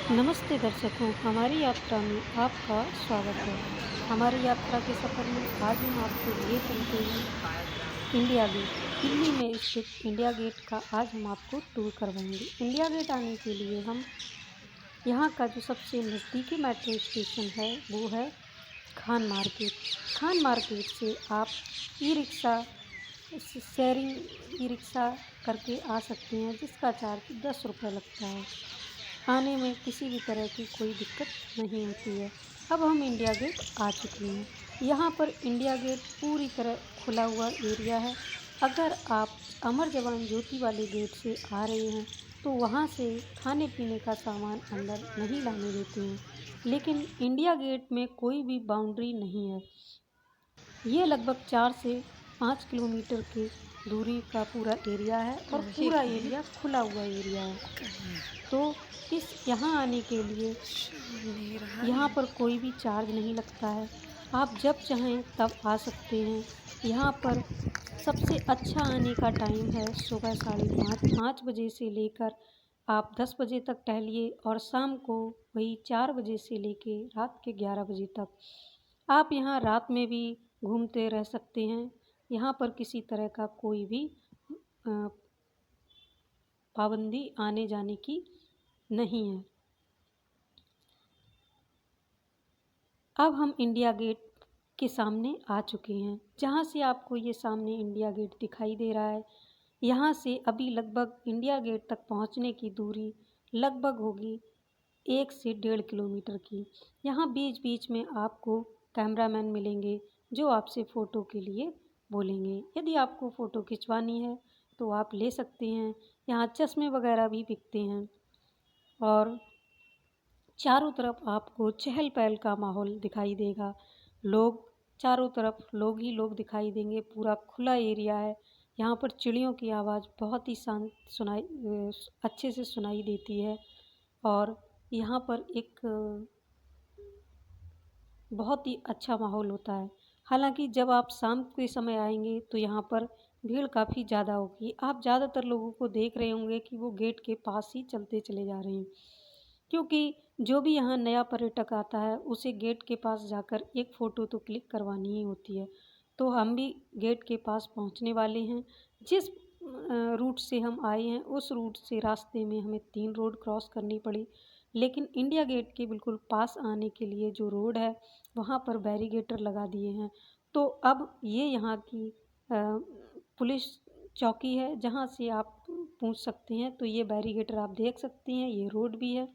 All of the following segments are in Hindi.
नमस्ते दर्शकों, हमारी यात्रा में आपका स्वागत है। हमारी यात्रा के सफ़र में आज हम आपको लिए चलते हैं इंडिया गेट। दिल्ली में स्थित इंडिया गेट का आज हम आपको टूर करवाएंगे। इंडिया गेट आने के लिए हम यहाँ का जो सबसे नज़दीकी मेट्रो स्टेशन है वो है खान मार्केट। खान मार्केट से आप e rickshaw sharing e rickshaw करके आ सकते हैं, जिसका चार्ज 10 रुपये लगता है। आने में किसी भी तरह की कोई दिक्कत नहीं होती है। अब हम इंडिया गेट आ चुके हैं। यहाँ पर इंडिया गेट पूरी तरह खुला हुआ एरिया है। अगर आप अमर जवान ज्योति वाले गेट से आ रहे हैं तो वहाँ से खाने पीने का सामान अंदर नहीं लाने देते हैं। लेकिन इंडिया गेट में कोई भी बाउंड्री नहीं है। ये लगभग 4 से 5 किलोमीटर की दूरी का पूरा एरिया है और पूरा एरिया खुला हुआ एरिया है। तो इस यहाँ आने के लिए यहाँ पर कोई भी चार्ज नहीं लगता है। आप जब चाहें तब आ सकते हैं। यहाँ पर सबसे अच्छा आने का टाइम है सुबह 5:30 बजे से लेकर आप 10 बजे तक टहलिए और शाम को वही 4 बजे से लेके रात के 11 बजे तक। आप यहाँ रात में भी घूमते रह सकते हैं। यहाँ पर किसी तरह का कोई भी अ, पाबंदी आने जाने की नहीं है। अब हम इंडिया गेट के सामने आ चुके हैं, जहाँ से आपको ये सामने इंडिया गेट दिखाई दे रहा है। यहाँ से अभी लगभग इंडिया गेट तक पहुँचने की दूरी लगभग होगी 1 से 1.5 किलोमीटर की। यहाँ बीच-बीच में आपको कैमरामैन मिलेंगे जो आपसे फ़ोटो के लिए बोलेंगे। यदि आपको फ़ोटो खिंचवानी है तो आप ले सकते हैं। यहाँ चश्मे वगैरह भी बिकते हैं और चारों तरफ आपको चहल-पहल का माहौल दिखाई देगा। लोग चारों तरफ लोग ही लोग दिखाई देंगे, पूरा खुला एरिया है। यहाँ पर चिड़ियों की आवाज़ बहुत ही शांत अच्छे से सुनाई देती है और यहाँ पर एक बहुत ही अच्छा माहौल होता है। हालाँकि जब आप शाम के समय आएँगे तो यहाँ पर भीड़ काफ़ी ज़्यादा होगी। आप ज़्यादातर लोगों को देख रहे होंगे कि वो गेट के पास ही चलते चले जा रहे हैं। क्योंकि जो भी यहाँ नया पर्यटक आता है उसे गेट के पास जाकर एक फ़ोटो तो क्लिक करवानी ही होती है। तो हम भी गेट के पास पहुँचने वाले हैं। जिस रूट से हम आए हैं उस रूट से रास्ते में हमें 3 रोड क्रॉस करनी पड़ी। लेकिन इंडिया गेट के बिल्कुल पास आने के लिए जो रोड है वहाँ पर बैरिगेटर लगा दिए हैं। तो अब ये यहाँ की पुलिस चौकी है जहाँ से आप पूछ सकते हैं। तो ये बैरिगेटर आप देख सकते हैं, ये रोड भी है।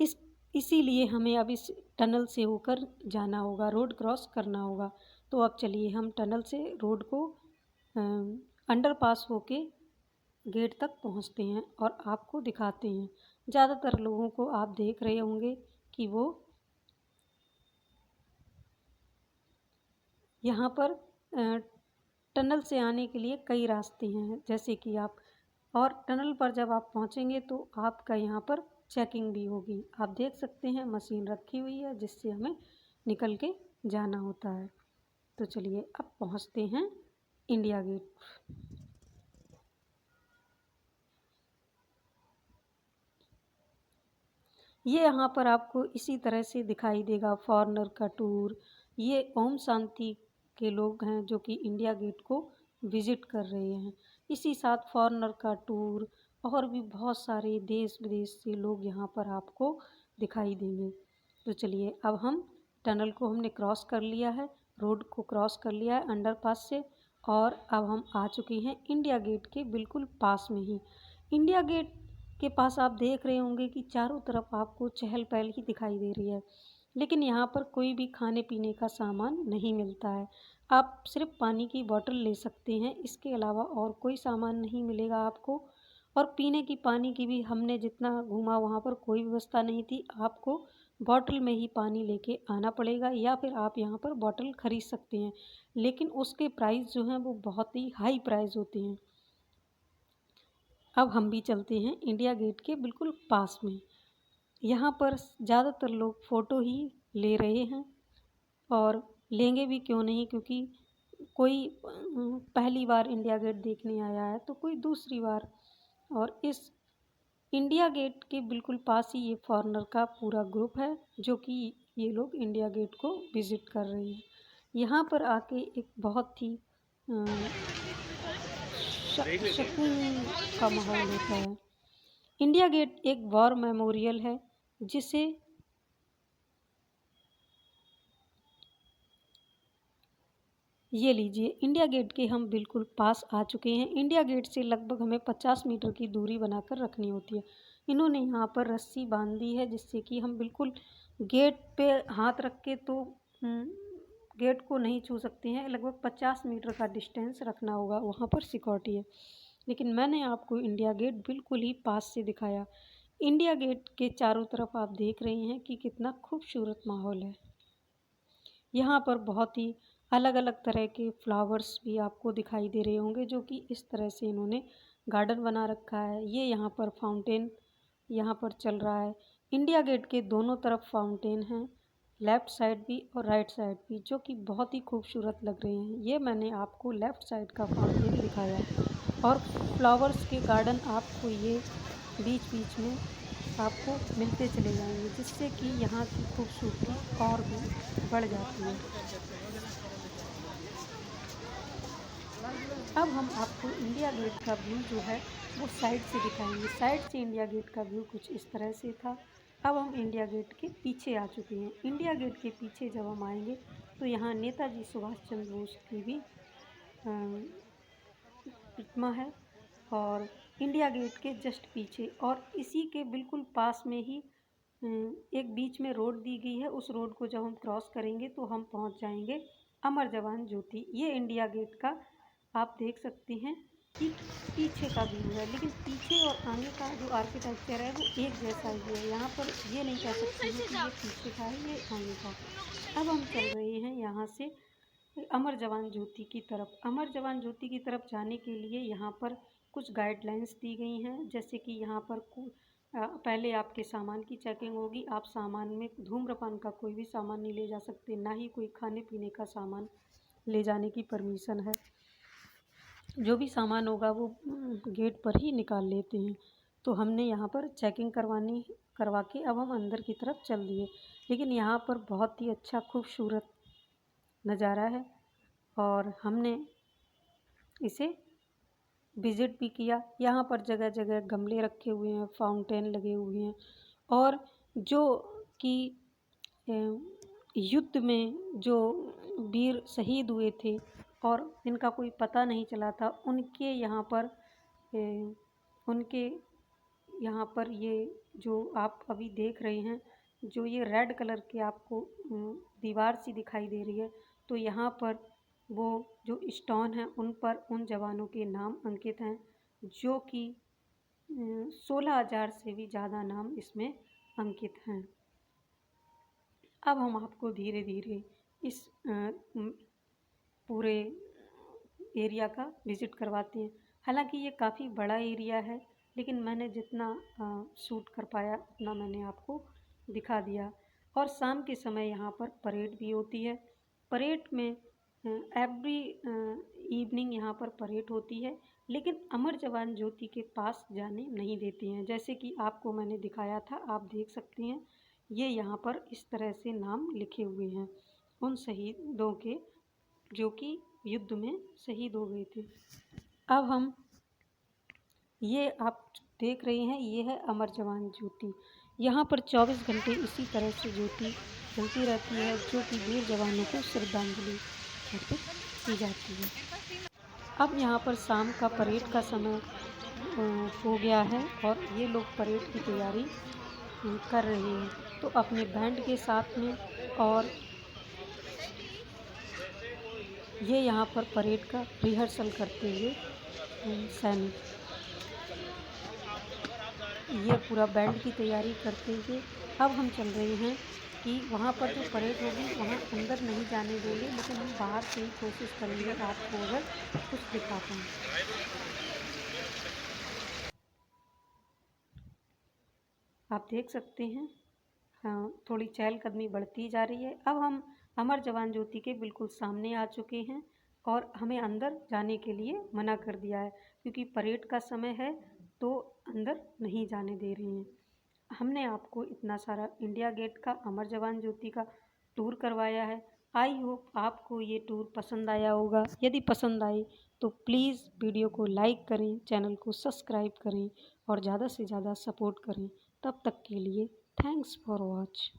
इस इसीलिए हमें अब इस टनल से होकर जाना होगा, रोड क्रॉस करना होगा। तो अब चलिए हम टनल से रोड को अ, अंडरपास होके गेट तक पहुँचते हैं और आपको दिखाते हैं। ज़्यादातर लोगों को आप देख रहे होंगे कि वो यहाँ पर टनल से आने के लिए कई रास्ते हैं, जैसे कि आप और टनल पर जब आप पहुँचेंगे तो आपका यहाँ पर चेकिंग भी होगी। आप देख सकते हैं मशीन रखी हुई है जिससे हमें निकल के जाना होता है। तो चलिए अब पहुँचते हैं इंडिया गेट। ये यहाँ पर आपको इसी तरह से दिखाई देगा फॉरेनर का टूर। ये ओम शांति के लोग हैं जो कि इंडिया गेट को विज़िट कर रहे हैं। इसी साथ फॉरेनर का टूर और भी बहुत सारे देश विदेश से लोग यहाँ पर आपको दिखाई देंगे। तो चलिए अब हम टनल को हमने क्रॉस कर लिया है, रोड को क्रॉस कर लिया है अंडरपास से और अब हम आ चुके हैं इंडिया गेट के बिल्कुल पास में ही। इंडिया गेट के पास आप देख रहे होंगे कि चारों तरफ आपको चहल-पहल ही दिखाई दे रही है। लेकिन यहाँ पर कोई भी खाने-पीने का सामान नहीं मिलता है। आप सिर्फ़ पानी की बॉटल ले सकते हैं, इसके अलावा और कोई सामान नहीं मिलेगा आपको। और पीने की पानी की भी हमने जितना घूमा वहाँ पर कोई व्यवस्था नहीं थी। आपको बॉटल में ही पानी लेके आना पड़ेगा या फिर आप यहाँ पर बॉटल खरीद सकते हैं। लेकिन उसके प्राइस जो हैं वो बहुत ही हाई प्राइस होते हैं। अब हम भी चलते हैं इंडिया गेट के बिल्कुल पास में। यहाँ पर ज़्यादातर लोग फ़ोटो ही ले रहे हैं और लेंगे भी क्यों नहीं, क्योंकि कोई पहली बार इंडिया गेट देखने आया है तो कोई दूसरी बार। और इस इंडिया गेट के बिल्कुल पास ही ये फॉरेनर का पूरा ग्रुप है जो कि ये लोग इंडिया गेट को विज़िट कर रहे हैं। यहाँ पर आके एक बहुत ही सुकून का माहौल होता है। इंडिया गेट एक वॉर मेमोरियल है जिसे ये लीजिए, इंडिया गेट के हम बिल्कुल पास आ चुके हैं। इंडिया गेट से लगभग हमें 50 मीटर की दूरी बनाकर रखनी होती है। इन्होंने यहाँ पर रस्सी बांध दी है जिससे कि हम बिल्कुल गेट पे हाथ रख के तो गेट को नहीं छू सकते हैं। लगभग 50 मीटर का डिस्टेंस रखना होगा, वहाँ पर सिक्योरिटी है। लेकिन मैंने आपको इंडिया गेट बिल्कुल ही पास से दिखाया। इंडिया गेट के चारों तरफ आप देख रहे हैं कि कितना खूबसूरत माहौल है। यहाँ पर बहुत ही अलग अलग तरह के फ्लावर्स भी आपको दिखाई दे रहे होंगे जो कि इस तरह से इन्होंने गार्डन बना रखा है। ये यहाँ पर फाउंटेन यहाँ पर चल रहा है। इंडिया गेट के दोनों तरफ फाउंटेन हैं, लेफ़्ट साइड भी और राइट साइड भी, जो कि बहुत ही खूबसूरत लग रहे हैं। ये मैंने आपको लेफ़्ट साइड का फाउंटेन दिखाया और फ्लावर्स के गार्डन आपको ये बीच बीच में आपको मिलते चले जाएंगे जिससे कि यहाँ की खूबसूरती और भी बढ़ जाती है। अब हम आपको इंडिया गेट का व्यू जो है वो साइड से दिखाएंगे। साइड से इंडिया गेट का व्यू कुछ इस तरह से था। अब हम इंडिया गेट के पीछे आ चुके हैं। इंडिया गेट के पीछे जब हम आएंगे तो यहाँ नेताजी सुभाष चंद्र बोस की भी प्रतिमा है और इंडिया गेट के जस्ट पीछे और इसी के बिल्कुल पास में ही एक बीच में रोड दी गई है। उस रोड को जब हम क्रॉस करेंगे तो हम पहुंच जाएंगे अमर जवान ज्योति। ये इंडिया गेट का आप देख सकते हैं कि पीछे का व्यू है, लेकिन पीछे और आगे का जो आर्किटेक्चर है वो एक जैसा ही है। यहाँ पर ये नहीं कह सकते हैं कि ये पीछे का है, ये आगे का। अब हम चल रहे हैं यहाँ से अमर जवान ज्योति की तरफ। अमर जवान ज्योति की तरफ जाने के लिए यहाँ पर कुछ गाइडलाइंस दी गई हैं, जैसे कि यहाँ पर पहले आपके सामान की चेकिंग होगी। आप सामान में धूम्रपान का कोई भी सामान नहीं ले जा सकते, ना ही कोई खाने पीने का सामान ले जाने की परमिशन है। जो भी सामान होगा वो गेट पर ही निकाल लेते हैं। तो हमने यहाँ पर चेकिंग करवा के अब हम अंदर की तरफ चल दिए। लेकिन यहाँ पर बहुत ही अच्छा खूबसूरत नज़ारा है और हमने इसे विज़िट भी किया। यहाँ पर जगह जगह गमले रखे हुए हैं, फाउंटेन लगे हुए हैं और जो कि युद्ध में जो वीर शहीद हुए थे और जिनका कोई पता नहीं चला था, उनके यहाँ पर ये जो आप अभी देख रहे हैं, जो ये रेड कलर के आपको दीवार सी दिखाई दे रही है, तो यहाँ पर वो जो स्टोन है उन पर उन जवानों के नाम अंकित हैं, जो कि 16,000 से भी ज़्यादा नाम इसमें अंकित हैं। अब हम आपको धीरे धीरे इस पूरे एरिया का विज़िट करवाते हैं। हालांकि ये काफ़ी बड़ा एरिया है, लेकिन मैंने जितना शूट कर पाया उतना मैंने आपको दिखा दिया। और शाम के समय यहाँ पर परेड भी होती है। परेड में एवरी इवनिंग यहाँ पर परेड होती है, लेकिन अमर जवान ज्योति के पास जाने नहीं देते हैं। जैसे कि आपको मैंने दिखाया था, आप देख सकते हैं ये यहाँ पर इस तरह से नाम लिखे हुए हैं उन शहीदों के जो कि युद्ध में शहीद हो गए थे। अब हम ये आप देख रहे हैं, ये है अमर जवान ज्योति। यहाँ पर 24 घंटे इसी तरह से ज्योति जलती रहती है, जो कि वीर जवानों को श्रद्धांजलि अर्पित की जाती है। अब यहाँ पर शाम का परेड का समय हो गया है और ये लोग परेड की तैयारी कर रहे हैं, तो अपने बैंड के साथ में। और ये यहाँ पर परेड का रिहर्सल करते हुए सैनिक, ये पूरा बैंड की तैयारी करते हुए अब हम चल रहे हैं कि वहाँ पर जो परेड होगी वहाँ अंदर नहीं जाने देंगे, लेकिन हम बाहर से ही कोशिश करेंगे आपको अगर कुछ दिखा पाएँ। आप देख सकते हैं, हाँ, थोड़ी चहलकदमी बढ़ती जा रही है। अब हम अमर जवान ज्योति के बिल्कुल सामने आ चुके हैं और हमें अंदर जाने के लिए मना कर दिया है, क्योंकि परेड का समय है तो अंदर नहीं जाने दे रहे हैं। हमने आपको इतना सारा इंडिया गेट का, अमर जवान ज्योति का टूर करवाया है। आई होप आपको ये टूर पसंद आया होगा। यदि पसंद आए तो प्लीज़ वीडियो को लाइक करें, चैनल को सब्सक्राइब करें और ज़्यादा से ज़्यादा सपोर्ट करें। तब तक के लिए थैंक्स फॉर वॉच।